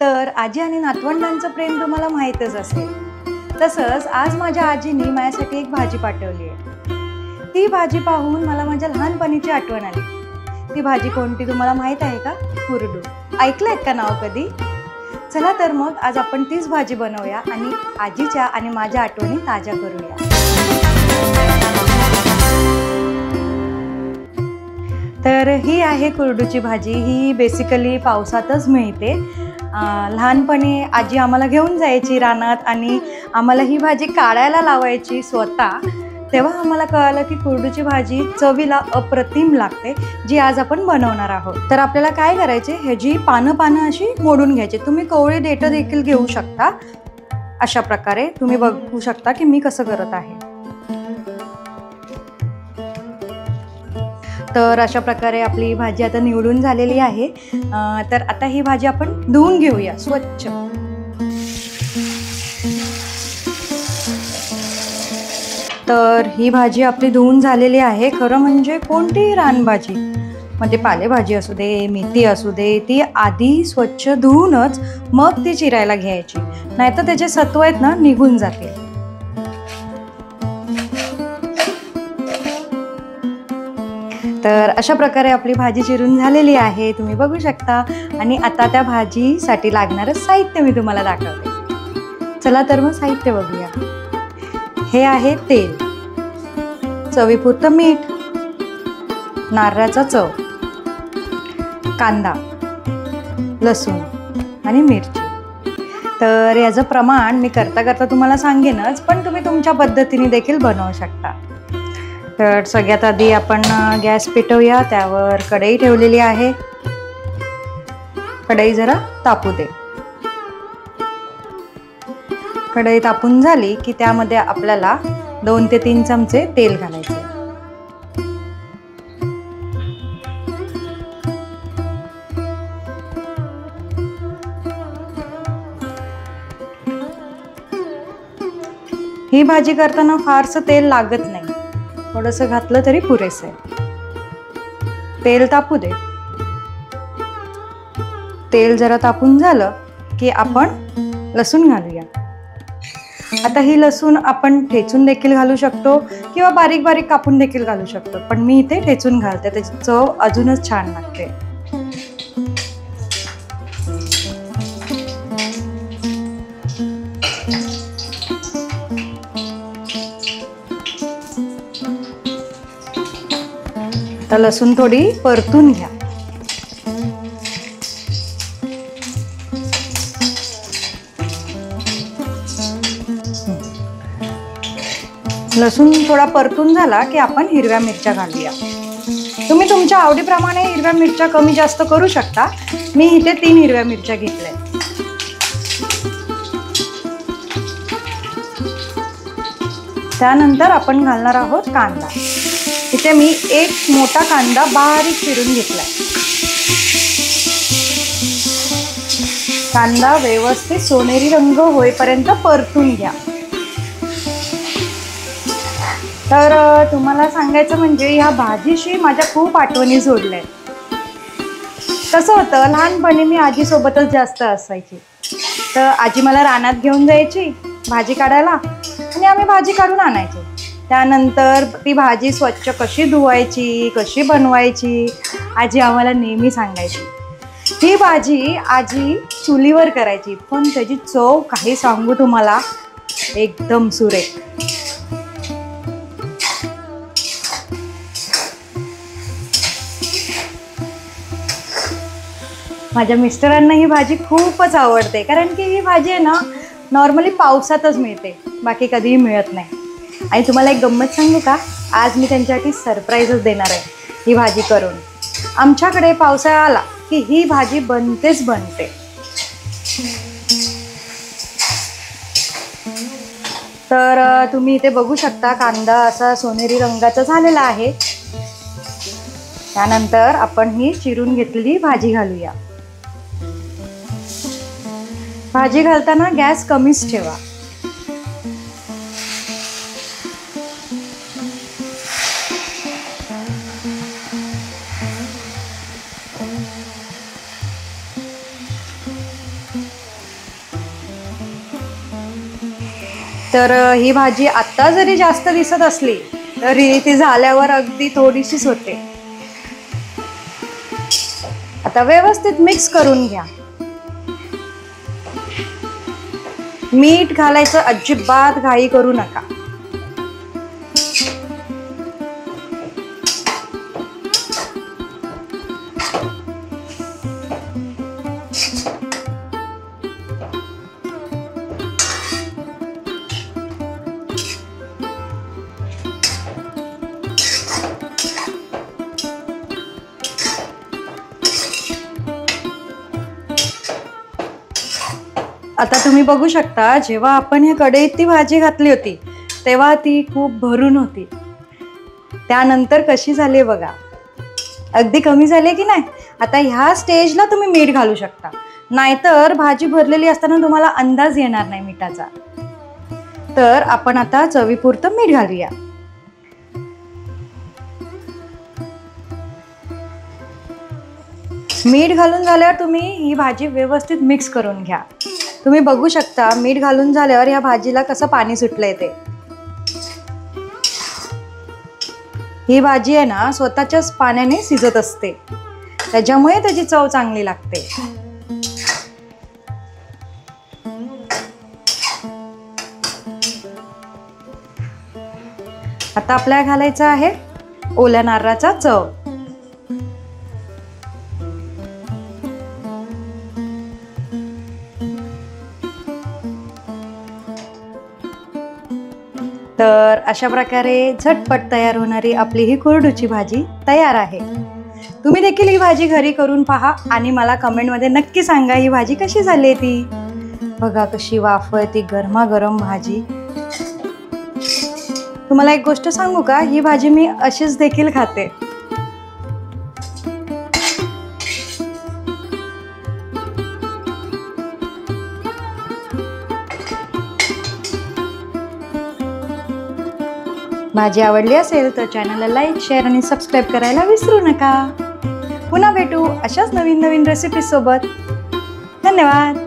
तर आजी आणि नातवंडांचं प्रेम तुम्हाला माहीतच असेल. तसंच आज माझ्या आजीने माझ्यासाठी एक भाजी पाठवली आहे. ती भाजी पाहून मला माझ्या लहानपणीची आठवण आली. ती भाजी कोणती तुम्हाला माहीत आहे का? कुरडू. ऐकलंय का नाव कधी? चला तर मग आज आपण तीच भाजी बनवूया आणि आजीच्या आणि माझ्या आठवणी ताज्या करूया. तर ही आहे कुरडूची भाजी. ही बेसिकली पावसातच मिळते. लहानपणी आजी आम्हाला घेऊन जायची रानात आणि आम्हाला ही भाजी काढायला लावायची स्वतः. तेव्हा आम्हाला कळालं की कुरडूची भाजी चवीला अप्रतिम लागते, जी आज आपण बनवणार आहोत. तर आपल्याला काय करायचे, ह्याची पानं अशी मोडून घ्यायची. तुम्ही कोवळी देठं देखील घेऊ शकता. अशा प्रकारे तुम्ही बघू शकता की मी कसं करत आहे. तर अशा प्रकारे आपली भाजी आता निवडून झालेली आहे. तर आता ही भाजी आपण धुवून घेऊया स्वच्छ. तर ही भाजी आपली धुवून झालेली आहे. खरं म्हणजे कोणतीही रानभाजी, म्हणजे पालेभाजी असू दे, मेथी असू दे, ती आधी स्वच्छ धुवूनच मग ती चिरायला घ्यायची, नाहीतर त्याचे सत्व आहेत ना निघून जातील. तर अशा प्रकारे आपली भाजी चिरून झालेली आहे, तुम्ही बघू शकता. आणि आता त्या भाजीसाठी लागणारं साहित्य मी तुम्हाला दाखवते. चला तर मग साहित्य बघूया. हे आहे तेल, चवीपुरतं मीठ, नारळाचा चव, कांदा, लसूण आणि मिरची. तर याचं प्रमाण मी करता तुम्हाला सांगेनच, पण तुम्ही तुमच्या पद्धतीने देखील बनवू शकता. तर सगळ्यात आधी आपण गॅस पेटवूया. त्यावर कढई ठेवलेली आहे. कढई जरा तापू दे. कढई तापून झाली की त्यामध्ये आपल्याला 2 ते 3 चमचे तेल घालायचे. ही भाजी करताना फारसं तेल लागत नाही, थोडंसं घातलं तरी पुरेसं आहे. तेल तापू दे. तेल जरा तापून झालं की आपण लसूण घालूया. आता ही लसूण आपण ठेचून देखील घालू शकतो किंवा बारीक बारीक कापून देखील घालू शकतो, पण मी इथे ठेचून घालते, त्याची चव अजूनच छान लागते. आता लसूण थोडी परतून घ्या. लसूण थोडा परतून झाला की आपण हिरव्या मिरच्या घालूया. तुम्ही तुमच्या आवडीप्रमाणे हिरव्या मिरच्या कमी जास्त करू शकता. मी इथे 3 हिरव्या मिरच्या घेतल्या. त्यानंतर आपण घालणार आहोत कांदा. इथे मी 1 मोठा कांदा बारीक चिरून घेतलाय. कांदा व्यवस्थित सोनेरी रंग होईपर्यंत परतून घ्या. तर तुम्हाला सांगायचं म्हणजे ह्या भाजीशी माझ्या खूप आठवणी जोडल्या. कसं होतं, लहानपणी मी आजीसोबतच जास्त असायची. तर आजी मला रानात घेऊन जायची भाजी काढायला आणि आम्ही भाजी काढून आणायचो. त्यानंतर ती भाजी स्वच्छ कशी धुवायची, कशी बनवायची, आजी आम्हाला नेहमी सांगायची. ही भाजी आजी चुलीवर करायची, पण त्याची चव काही सांगू तुम्हाला, एकदम सुरेख. माझ्या मिस्टरांना ही भाजी खूपच आवडते, कारण की ही भाजी आहे ना नॉर्मली पावसातच मिळते, बाकी कधीही मिळत नाही. आणि तुम्हाला एक गंमत सांगू का, आज मी त्यांच्यासाठी सरप्राईजच देणार आहे ही भाजी करून. आमच्याकडे पावसाळा आला की ही भाजी बनतेच बनते. तर तुम्ही इथे बघू शकता कांदा असा सोनेरी रंगाचा झालेला आहे. त्यानंतर आपण ही चिरून घेतलेली भाजी घालूया. भाजी घालताना गॅस कमीच ठेवा. तर ही भाजी आत्ता जरी जास्त दिसत असली तरी ती झाल्यावर अगदी थोडीशीच होते. आता व्यवस्थित मिक्स करून घ्या. मीठ घालायचं अजिबात घाई करू नका. आता तुम्ही बघू शकता, जेव्हा आपण ह्या कढईत ती भाजी घातली होती तेव्हा ती खूप भरून होती. त्यानंतर कशी झाली बघा, अगदी कमी झाली की नाही. आता ह्या स्टेजला तुम्ही मीठ घालू शकता, नाहीतर भाजी भरलेली असताना तुम्हाला अंदाज येणार नाही मिठाचा. तर आपण आता चवीपुरतं मीठ घालूया. मीठ घालून झाल्यावर तुम्ही ही भाजी व्यवस्थित मिक्स करून घ्या. तुम्ही बघू शकता मीठ घालून झाल्यावर या भाजीला कसं पाणी सुटलंय ते. ही भाजी आहे ना स्वतःच्याच पाण्याने शिजत असते, त्याच्यामुळे त्याची चव चांगली लागते. आता आपल्याला घालायचं आहे ओल्या नारळाचा चव. तर अशा प्रकारे झटपट तयार होणारी आपली ही कुरडूची भाजी तयार आहे. तुम्ही देखील ही भाजी घरी करून पहा आणि मला कमेंटमध्ये नक्की सांगा ही भाजी कशी झाली ती. बघा कशी वाफळती गरमागरम भाजी. तुम्हाला एक गोष्ट सांगू का, ही भाजी मी अशीच देखील खाते. भाजी आवडली असेल तर चॅनलला लाईक, शेअर आणि सबस्क्राईब करायला विसरू नका. पुन्हा भेटू अशाच नवीन नवीन रेसिपी सोबत. धन्यवाद.